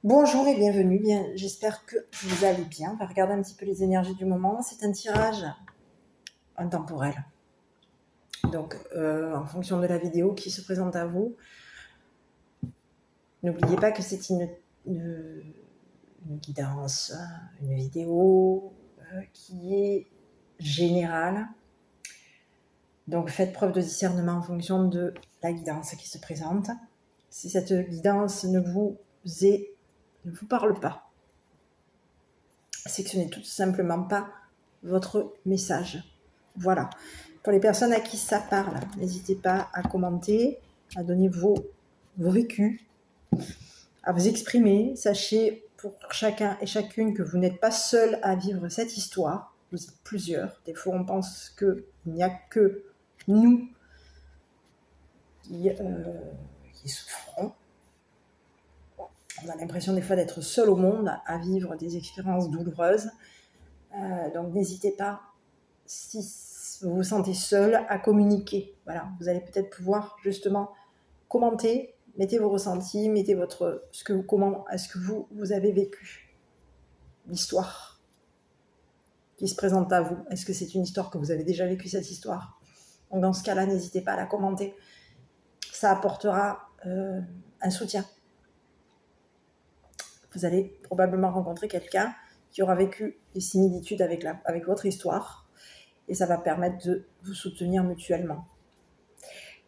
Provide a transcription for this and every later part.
Bonjour et bienvenue, j'espère que vous allez bien. On va regarder un petit peu les énergies du moment. C'est un tirage intemporel. Donc, en fonction de la vidéo qui se présente à vous, n'oubliez pas que c'est une guidance, une vidéo qui est générale. Donc, faites preuve de discernement en fonction de la guidance qui se présente. Si cette guidance ne vous parle pas, c'est que ce n'est tout simplement pas votre message. Voilà. Pour les personnes à qui ça parle, n'hésitez pas à commenter, à donner vos vécus, à vous exprimer. Sachez pour chacun et chacune que vous n'êtes pas seul à vivre cette histoire. Vous êtes plusieurs. Des fois, on pense qu'il n'y a que nous qui souffrons. On a l'impression des fois d'être seul au monde à vivre des expériences douloureuses. Donc n'hésitez pas, si vous vous sentez seul, à communiquer. Voilà, vous allez peut-être pouvoir justement commenter, mettez vos ressentis, mettez comment est-ce que vous avez vécu l'histoire qui se présente à vous. Est-ce que c'est une histoire que vous avez déjà vécu, cette histoire? Donc dans ce cas-là, n'hésitez pas à la commenter. Ça apportera un soutien. Vous allez probablement rencontrer quelqu'un qui aura vécu des similitudes avec votre histoire, et ça va permettre de vous soutenir mutuellement.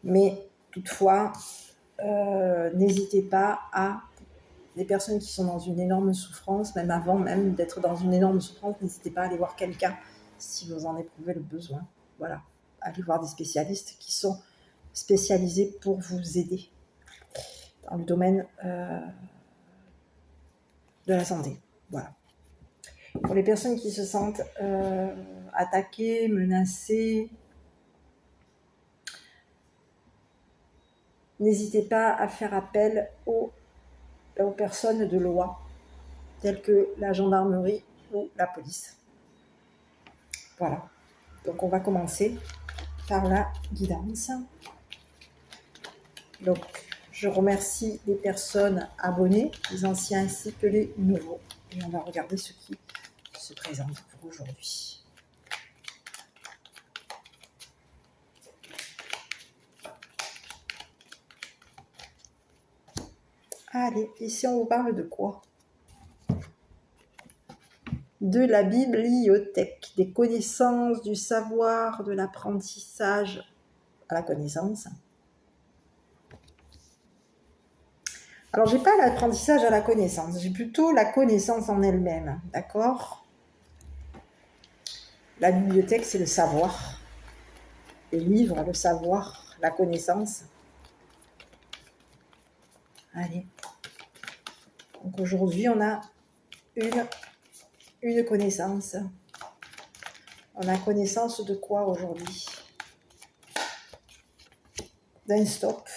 Mais toutefois, n'hésitez pas à les personnes qui sont dans une énorme souffrance, même avant d'être dans une énorme souffrance, n'hésitez pas à aller voir quelqu'un si vous en éprouvez le besoin. Voilà, allez voir des spécialistes qui sont spécialisés pour vous aider dans le domaine de la santé. Voilà. Pour les personnes qui se sentent attaquées, menacées, n'hésitez pas à faire appel aux personnes de loi, telles que la gendarmerie ou la police. Voilà. Donc on va commencer par la guidance. Donc je remercie les personnes abonnées, les anciens ainsi que les nouveaux. Et on va regarder ce qui se présente pour aujourd'hui. Allez, ici on vous parle de quoi? De la bibliothèque, des connaissances, du savoir, de l'apprentissage à la connaissance. Alors, j'ai pas l'apprentissage à la connaissance, j'ai plutôt la connaissance en elle-même, d'accord? La bibliothèque, c'est le savoir. Les livres, le savoir, la connaissance. Allez. Donc aujourd'hui, on a une connaissance. On a connaissance de quoi aujourd'hui? D'un stop.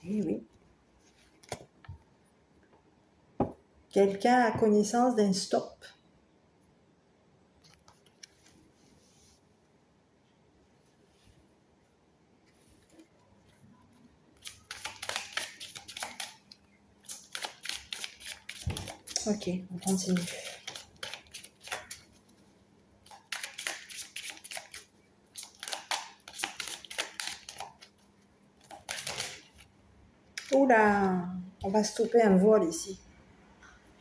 Eh oui. Quelqu'un a connaissance d'un stop. Ok, on continue. Oula, on va stopper un vol ici.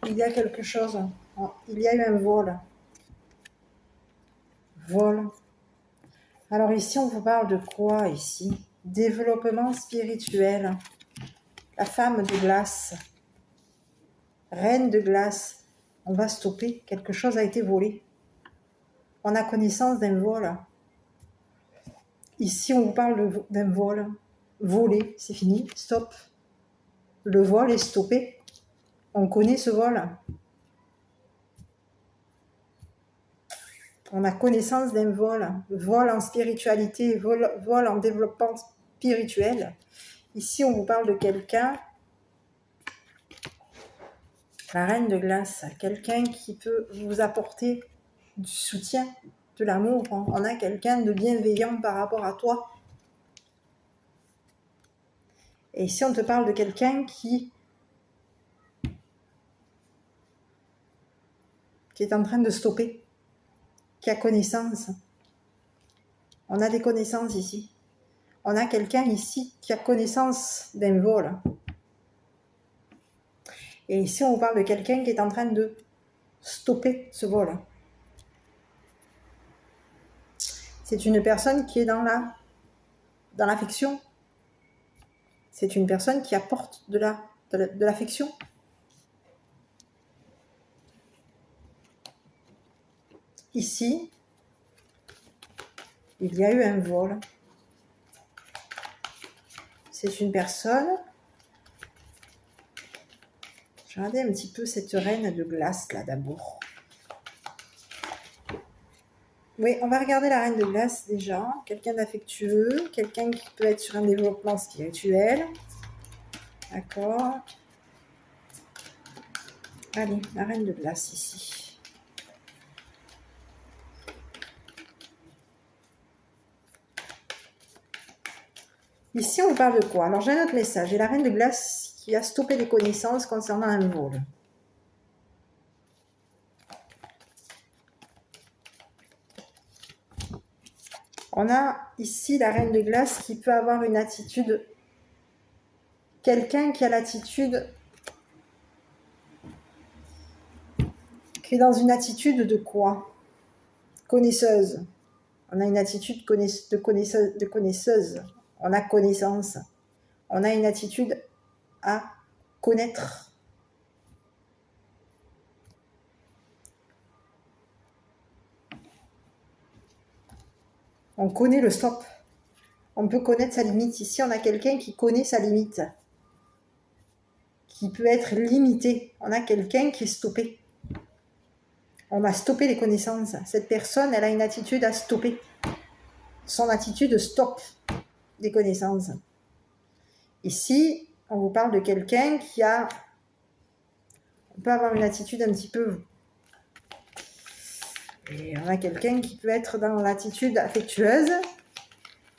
Il y a quelque chose. Il y a eu un vol. Vol. Alors ici, on vous parle de quoi ici? Développement spirituel. La femme de glace. Reine de glace. On va stopper. Quelque chose a été volé. On a connaissance d'un vol. Ici, on vous parle d'un vol. Volé, c'est fini. Stop. Le vol est stoppé. On connaît ce vol. On a connaissance d'un vol. Vol en spiritualité, vol en développement spirituel. Ici, on vous parle de quelqu'un, la reine de glace, quelqu'un qui peut vous apporter du soutien, de l'amour. On a quelqu'un de bienveillant par rapport à toi. Et ici, on te parle de quelqu'un qui qui est en train de stopper, qui a connaissance. On a des connaissances ici. On a quelqu'un ici qui a connaissance d'un vol. Et ici, on parle de quelqu'un qui est en train de stopper ce vol. C'est une personne qui est dans l'affection. C'est une personne qui apporte de l'affection. Ici, il y a eu un vol. C'est une personne. Je vais regarder un petit peu cette reine de glace là d'abord. Oui, on va regarder la reine de glace déjà. Quelqu'un d'affectueux, quelqu'un qui peut être sur un développement spirituel. D'accord. Allez, la reine de glace ici. Ici, on parle de quoi? Alors, j'ai un autre message. J'ai la reine de glace qui a stoppé les connaissances concernant un vol. On a ici la reine de glace qui peut avoir une attitude, quelqu'un qui a l'attitude, qui est dans une attitude de quoi? Connaisseuse. On a une attitude de connaisseuse. On a connaissance. On a une attitude à connaître. On connaît le stop. On peut connaître sa limite. Ici, on a quelqu'un qui connaît sa limite, qui peut être limité. On a quelqu'un qui est stoppé. On a stoppé les connaissances. Cette personne, elle a une attitude à stopper. Son attitude stop des connaissances. Ici, on vous parle de quelqu'un qui a... On peut avoir une attitude un petit peu... Et on a quelqu'un qui peut être dans l'attitude affectueuse,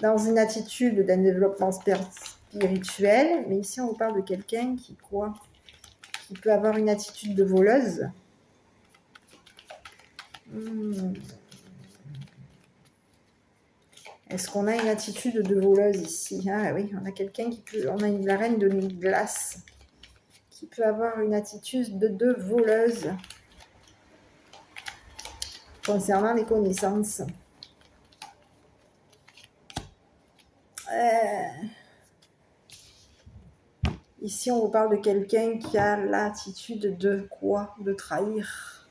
dans une attitude d'un développement spirituel. Mais ici, on vous parle de quelqu'un qui quoi? Qui peut avoir une attitude de voleuse. Est-ce qu'on a une attitude de voleuse ici? Ah oui, on a quelqu'un qui peut... On a la reine de glace qui peut avoir une attitude de voleuse concernant les connaissances. Ici, on vous parle de quelqu'un qui a l'attitude de quoi? De trahir.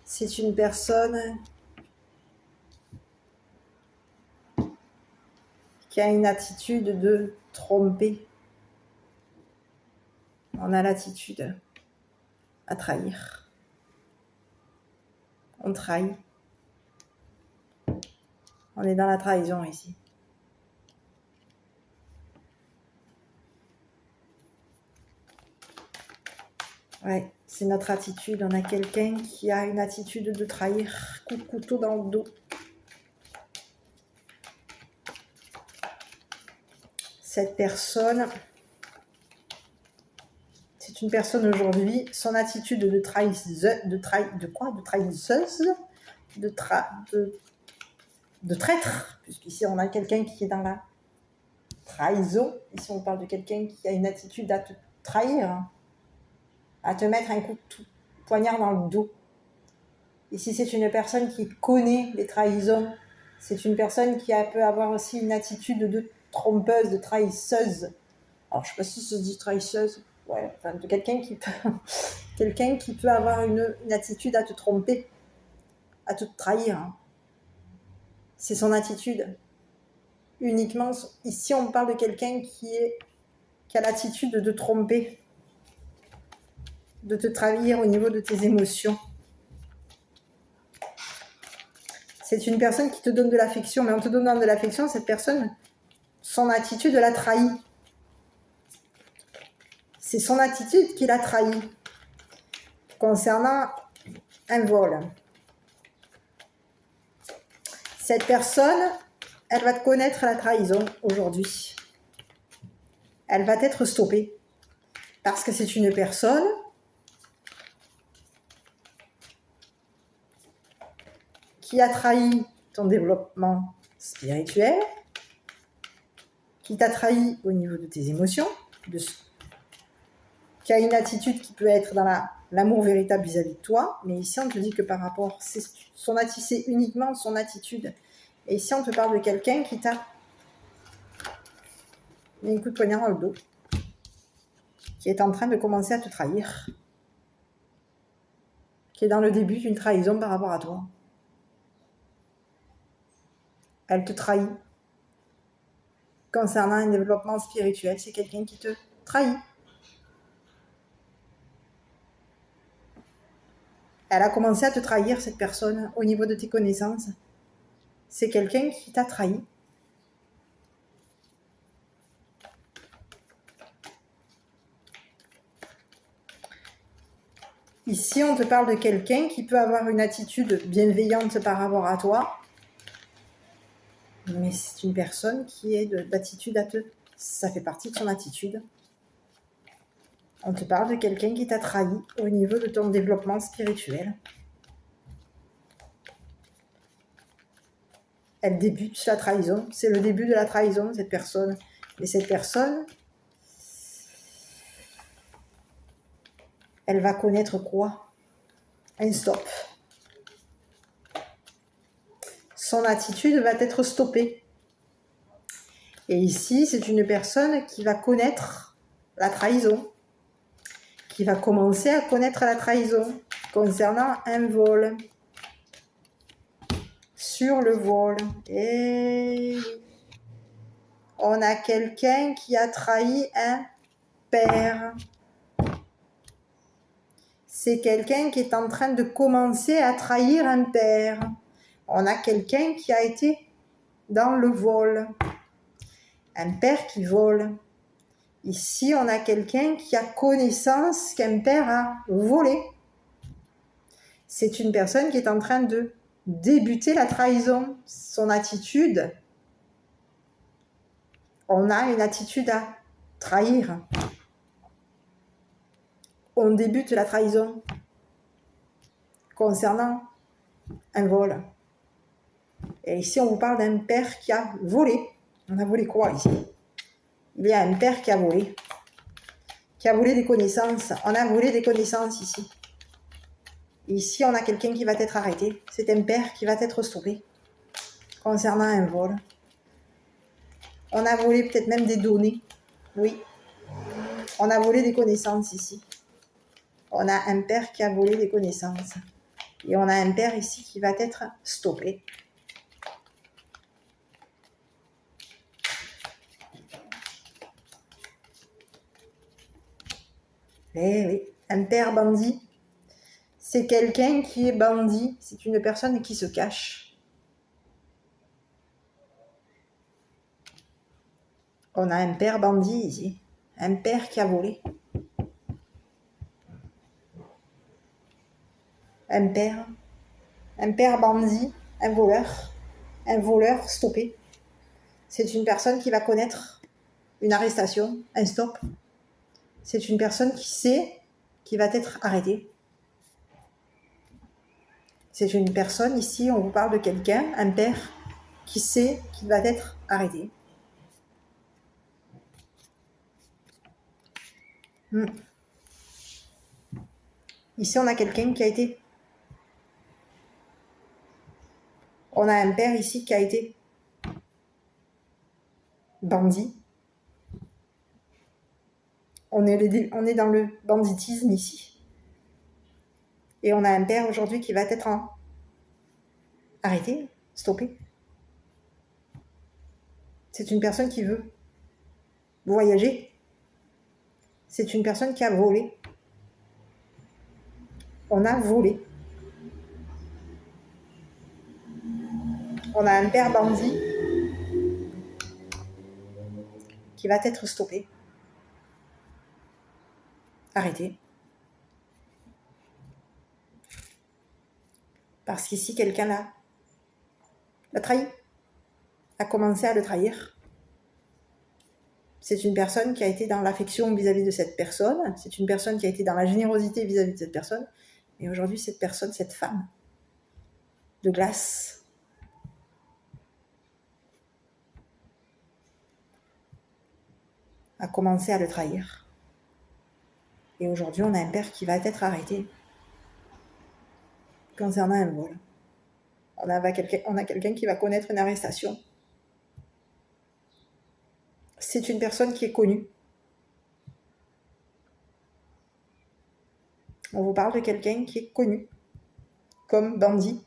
C'est une personne qui a une attitude de tromper. On a l'attitude à trahir. On trahit. On est dans la trahison ici. Ouais, c'est notre attitude. On a quelqu'un qui a une attitude de trahir. Coup de couteau dans le dos. Cette personne, c'est une personne aujourd'hui, son attitude de trahisseuse, de traître, puisqu'ici on a quelqu'un qui est dans la trahison. Ici on parle de quelqu'un qui a une attitude à te trahir, à te mettre un coup de poignard dans le dos. Ici c'est une personne qui connaît les trahisons. C'est une personne qui peut avoir aussi une attitude de trompeuse, de trahisseuse. Alors je ne sais pas si ça se dit trahisseuse. Ouais, enfin de quelqu'un qui peut avoir une attitude à te tromper, à te trahir. C'est son attitude. Uniquement, ici on parle de quelqu'un qui a l'attitude de te tromper, de te trahir au niveau de tes émotions. C'est une personne qui te donne de l'affection, mais en te donnant de l'affection, cette personne, son attitude la trahit. C'est son attitude qui l'a trahi concernant un vol. Cette personne, elle va te connaître la trahison aujourd'hui. Elle va être stoppée parce que c'est une personne qui a trahi ton développement spirituel, qui t'a trahi au niveau de tes émotions, qui a une attitude qui peut être dans l'amour véritable vis-à-vis de toi, mais ici on te dit que par rapport, c'est uniquement son attitude. Et ici on te parle de quelqu'un qui t'a mis un coup de poignard dans le dos, qui est en train de commencer à te trahir, qui est dans le début d'une trahison par rapport à toi. Elle te trahit. Concernant un développement spirituel, c'est quelqu'un qui te trahit. Elle a commencé à te trahir, cette personne, au niveau de tes connaissances. C'est quelqu'un qui t'a trahi. Ici, on te parle de quelqu'un qui peut avoir une attitude bienveillante par rapport à toi, mais c'est une personne qui est d'attitude à te... Ça fait partie de son attitude. On te parle de quelqu'un qui t'a trahi au niveau de ton développement spirituel. Elle débute la trahison. C'est le début de la trahison, cette personne. Mais cette personne, elle va connaître quoi? Un stop. Son attitude va être stoppée. Et ici, c'est une personne qui va connaître la trahison, qui va commencer à connaître la trahison concernant un vol. Sur le vol. Et on a quelqu'un qui a trahi un père. C'est quelqu'un qui est en train de commencer à trahir un père. On a quelqu'un qui a été dans le vol. Un père qui vole. Ici, on a quelqu'un qui a connaissance qu'un père a volé. C'est une personne qui est en train de débuter la trahison. Son attitude, on a une attitude à trahir. On débute la trahison concernant un vol. Et ici, on vous parle d'un père qui a volé. On a volé quoi ici? Il y a un père qui a volé des connaissances. On a volé des connaissances ici. Et ici, on a quelqu'un qui va être arrêté. C'est un père qui va être stoppé concernant un vol. On a volé peut-être même des données. Oui. On a volé des connaissances ici. On a un père qui a volé des connaissances. Et on a un père ici qui va être stoppé. Eh oui, un père bandit, c'est quelqu'un qui est bandit, c'est une personne qui se cache. On a un père bandit ici, un père qui a volé. Un père bandit, un voleur stoppé. C'est une personne qui va connaître une arrestation, un stop. C'est une personne qui sait qu'il va être arrêtée. C'est une personne, ici, on vous parle de quelqu'un, un père, qui sait qu'il va être arrêté. Ici, on a quelqu'un qui a été... On a un père ici qui a été bandit. On est dans le banditisme ici. Et on a un père aujourd'hui qui va être arrêté, stoppé. C'est une personne qui veut voyager. C'est une personne qui a volé. On a volé. On a un père bandit qui va être stoppé. Arrêté. Parce qu'ici, quelqu'un l'a trahi. A commencé à le trahir. C'est une personne qui a été dans l'affection vis-à-vis de cette personne. C'est une personne qui a été dans la générosité vis-à-vis de cette personne. Et aujourd'hui, cette personne, cette femme, de glace. A commencé à le trahir. Et aujourd'hui, on a un père qui va être arrêté concernant un vol. On a quelqu'un qui va connaître une arrestation. C'est une personne qui est connue. On vous parle de quelqu'un qui est connu comme bandit.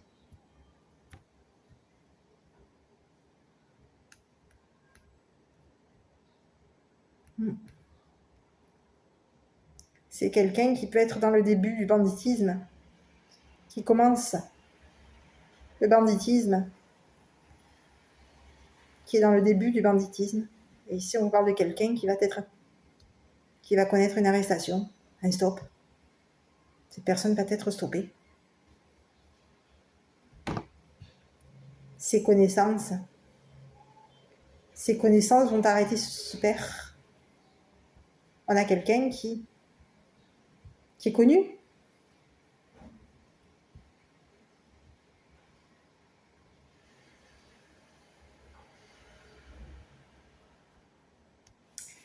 C'est quelqu'un qui peut être dans le début du banditisme, qui commence le banditisme, qui est dans le début du banditisme. Et ici, on parle de quelqu'un qui va connaître une arrestation, un stop. Cette personne va être stoppée. Ses connaissances vont arrêter ce père. On a quelqu'un qui est connu.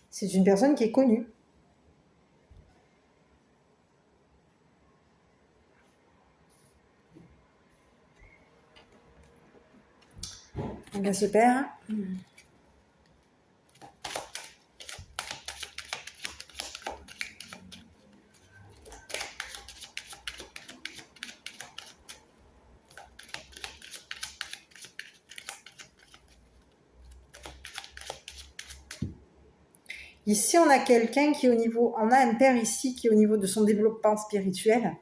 C'est une personne qui est connue. Donc, ce père, ici, on a quelqu'un qui est au niveau... On a un père ici qui est au niveau de son développement spirituel.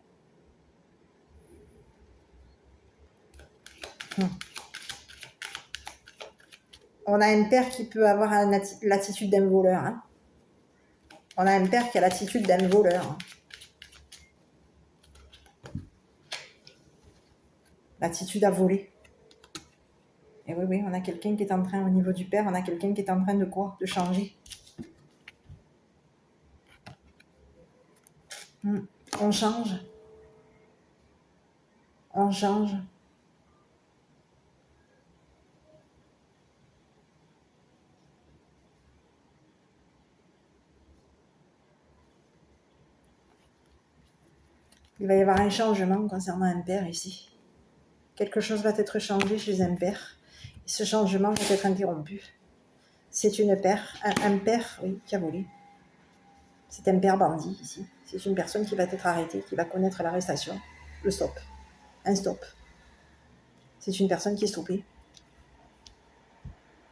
On a un père qui peut avoir l'attitude d'un voleur. Hein. On a un père qui a l'attitude d'un voleur. Hein. L'attitude à voler. Et oui, on a quelqu'un qui est en train, au niveau du père, on a quelqu'un qui est en train de quoi? De changer. On change. On change. Il va y avoir un changement concernant un père ici. Quelque chose va être changé chez un père. Et ce changement va être interrompu. C'est un père, oui, qui a volé. C'est un père bandit ici. C'est une personne qui va être arrêtée, qui va connaître l'arrestation, le stop, un stop. C'est une personne qui est stoppée.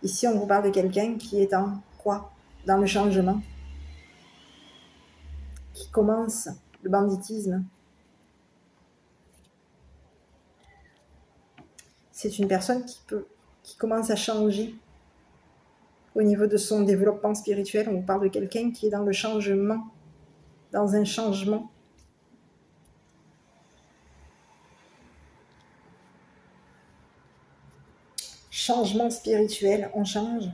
Ici, on vous parle de quelqu'un qui est en quoi? Dans le changement. Qui commence le banditisme. C'est une personne qui commence à changer au niveau de son développement spirituel. On vous parle de quelqu'un qui est dans le changement, dans un changement. Changement spirituel, on change.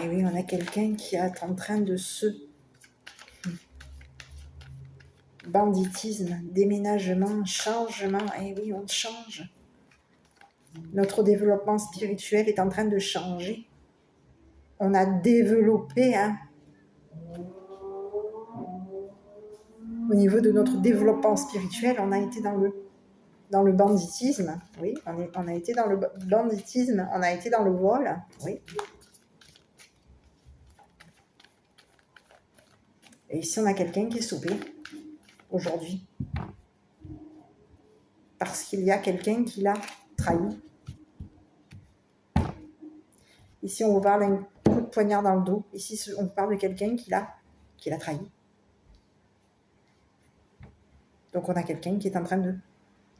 Et oui, on a quelqu'un qui est en train de se... Banditisme, déménagement, changement. Et oui, on change. Notre développement spirituel est en train de changer. On a développé, hein, au niveau de notre développement spirituel, on a été dans le banditisme. Oui, on a été dans le banditisme, on a été dans le vol. Oui. Et ici, on a quelqu'un qui est stoppé aujourd'hui. Parce qu'il y a quelqu'un qui l'a trahi. Ici, on vous parle d'un coup de poignard dans le dos. Ici, on vous parle de quelqu'un qui l'a trahi. Donc, on a quelqu'un qui est en train de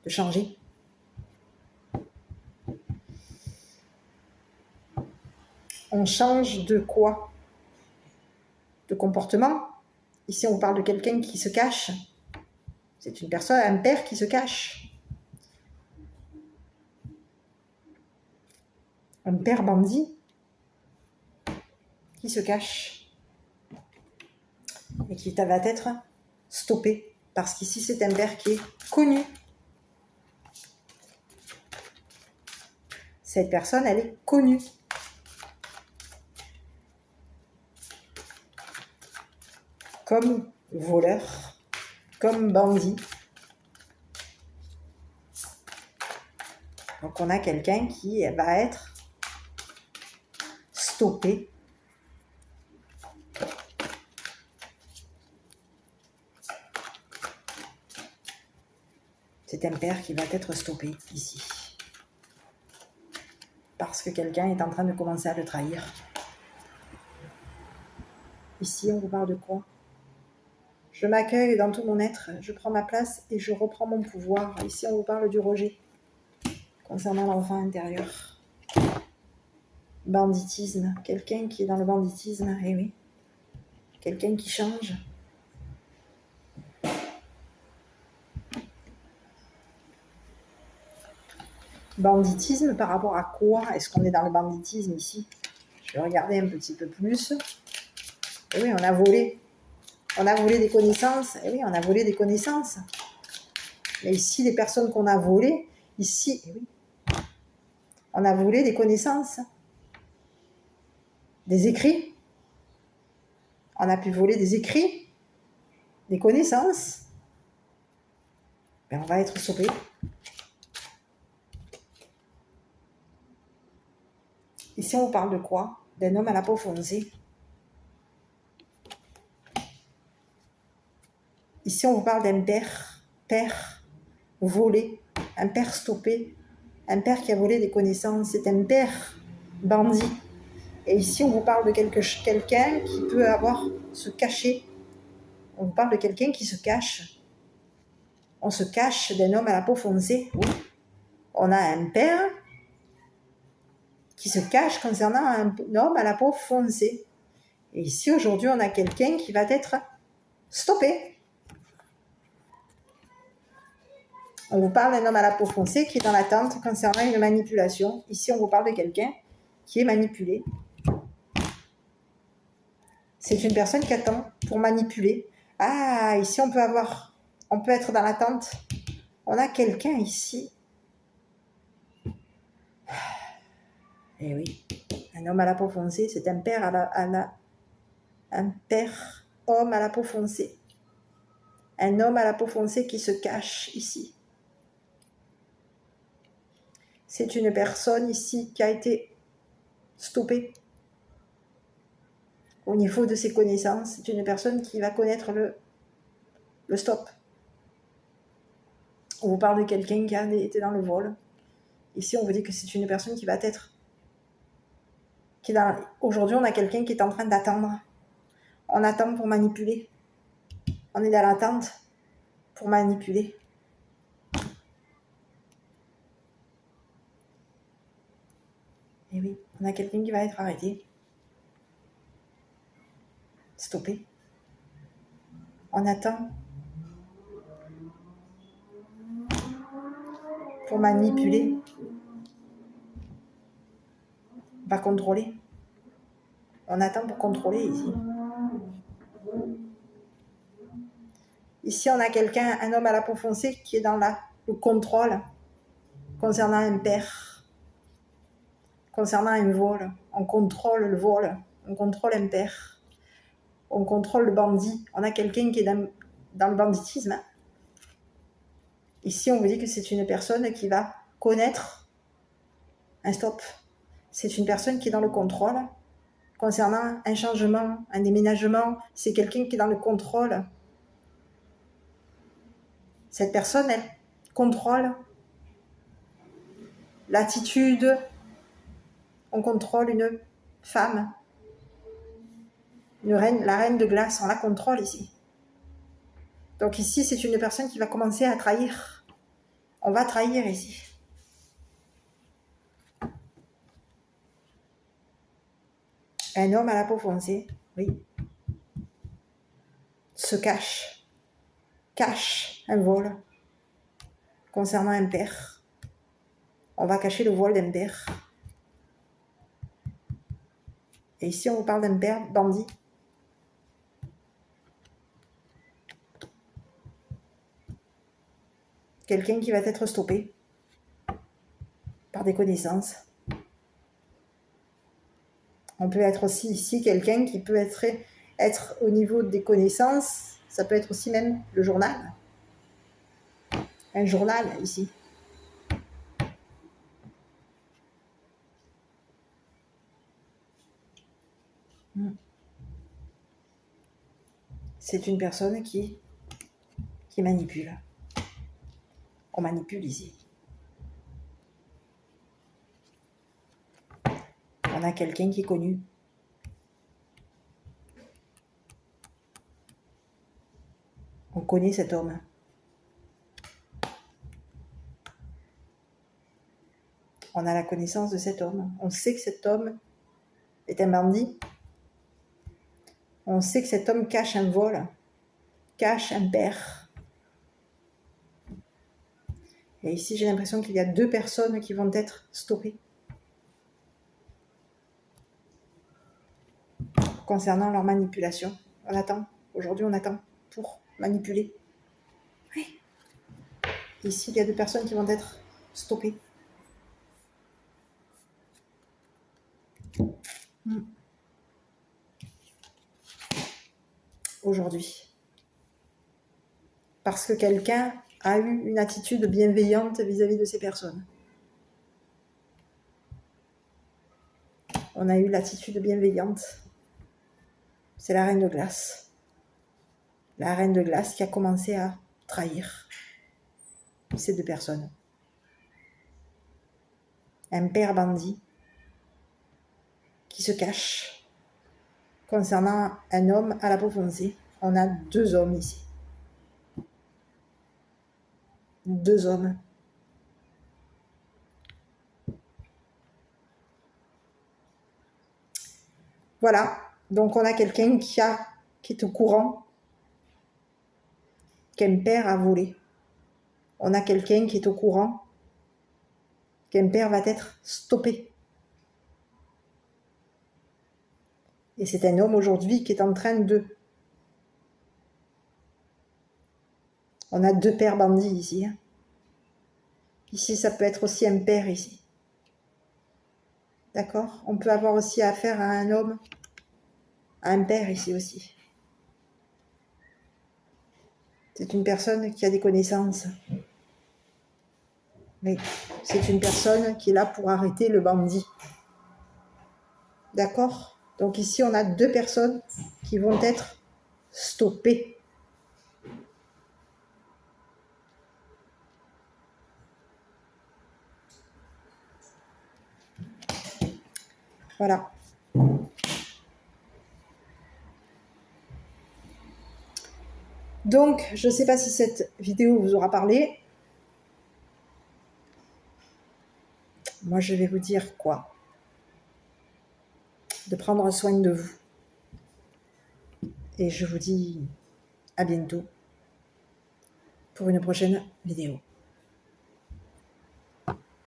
changer. On change de quoi? De comportement. Ici, on parle de quelqu'un qui se cache. C'est une personne, un père qui se cache. Un père bandit qui se cache et qui va être stoppé. Parce qu'ici, c'est un père qui est connu. Cette personne, elle est connue. Comme voleur, comme bandit. Donc on a quelqu'un qui va être stoppé. C'est un père qui va être stoppé ici. Parce que quelqu'un est en train de commencer à le trahir. Ici, on vous parle de quoi? Je m'accueille dans tout mon être, je prends ma place et je reprends mon pouvoir. Ici, on vous parle du rejet concernant l'enfant intérieur. Banditisme, quelqu'un qui est dans le banditisme, eh oui. Quelqu'un qui change. Banditisme par rapport à quoi? Est-ce qu'on est dans le banditisme ici? Je vais regarder un petit peu plus. Eh oui, on a volé. On a volé des connaissances. Eh oui, on a volé des connaissances. Mais ici, les personnes qu'on a volées, ici, eh oui, on a volé des connaissances. Des écrits. On a pu voler des écrits, des connaissances. Ben, on va être sauvés. Ici, on parle de quoi? D'un homme à la peau foncée. Ici, on vous parle d'un père volé, un père stoppé, un père qui a volé des connaissances. C'est un père bandit. Et ici, on vous parle de quelqu'un qui peut se cacher. On vous parle de quelqu'un qui se cache. On se cache d'un homme à la peau foncée. Oui. On a un père qui se cache concernant un homme à la peau foncée. Et ici, aujourd'hui, on a quelqu'un qui va être stoppé. On vous parle d'un homme à la peau foncée qui est dans l'attente concernant une manipulation. Ici, on vous parle de quelqu'un qui est manipulé. C'est une personne qui attend pour manipuler. Ah, ici, on peut être dans l'attente. On a quelqu'un ici. Eh oui, un homme à la peau foncée, c'est un père un père homme à la peau foncée. Un homme à la peau foncée qui se cache ici. C'est une personne ici qui a été stoppée au niveau de ses connaissances. C'est une personne qui va connaître le stop. On vous parle de quelqu'un qui a été dans le vol. Ici, on vous dit que c'est une personne qui va être... Aujourd'hui, on a quelqu'un qui est en train d'attendre. On attend pour manipuler. On est dans l'attente pour manipuler. Et oui, on a quelqu'un qui va être arrêté. Stoppé. On attend pour manipuler. On va contrôler. On attend pour contrôler ici. Ici, on a quelqu'un, un homme à la peau foncée qui est dans le contrôle concernant un père, concernant un vol. On contrôle le vol, on contrôle un père, on contrôle le bandit. On a quelqu'un qui est dans le banditisme. Ici, on vous dit que c'est une personne qui va connaître un stop. C'est une personne qui est dans le contrôle concernant un changement, un déménagement. C'est quelqu'un qui est dans le contrôle. Cette personne, elle contrôle l'attitude. On contrôle une femme. La reine de glace, on la contrôle ici. Donc ici, c'est une personne qui va commencer à trahir. On va trahir ici. Un homme à la peau foncée, oui, se cache un vol concernant un père. On va cacher le vol d'un père. Et ici, on vous parle d'un père bandit. Quelqu'un qui va être stoppé par des connaissances. On peut être aussi ici quelqu'un qui peut être au niveau des connaissances. Ça peut être aussi même le journal. Un journal ici. C'est une personne qui manipule. On manipule ici. On a quelqu'un qui est connu. On connaît cet homme. On a la connaissance de cet homme. On sait que cet homme est un bandit. On sait que cet homme cache un vol, cache un père. Et ici, j'ai l'impression qu'il y a 2 personnes qui vont être stoppées concernant leur manipulation. On attend. Aujourd'hui, on attend pour manipuler. Oui. Ici, il y a 2 personnes qui vont être stoppées. Aujourd'hui. Parce que quelqu'un a eu une attitude bienveillante vis-à-vis de ces personnes. On a eu l'attitude bienveillante. C'est la reine de glace. La reine de glace qui a commencé à trahir ces 2 personnes. Un père bandit qui se cache concernant un homme à la peau foncée. On a 2 hommes ici. 2 hommes. Voilà. Donc on a quelqu'un qui est au courant qu'un père a volé. On a quelqu'un qui est au courant qu'un père va être stoppé. Et c'est un homme aujourd'hui qui est en train de... On a 2 pères bandits ici. Ici, ça peut être aussi un père ici. D'accord? On peut avoir aussi affaire à un homme, à un père ici aussi. C'est une personne qui a des connaissances. Mais c'est une personne qui est là pour arrêter le bandit. D'accord? Donc ici, on a 2 personnes qui vont être stoppées. Voilà. Donc, je ne sais pas si cette vidéo vous aura parlé. Moi, je vais vous dire quoi? De prendre soin de vous. Et je vous dis à bientôt pour une prochaine vidéo.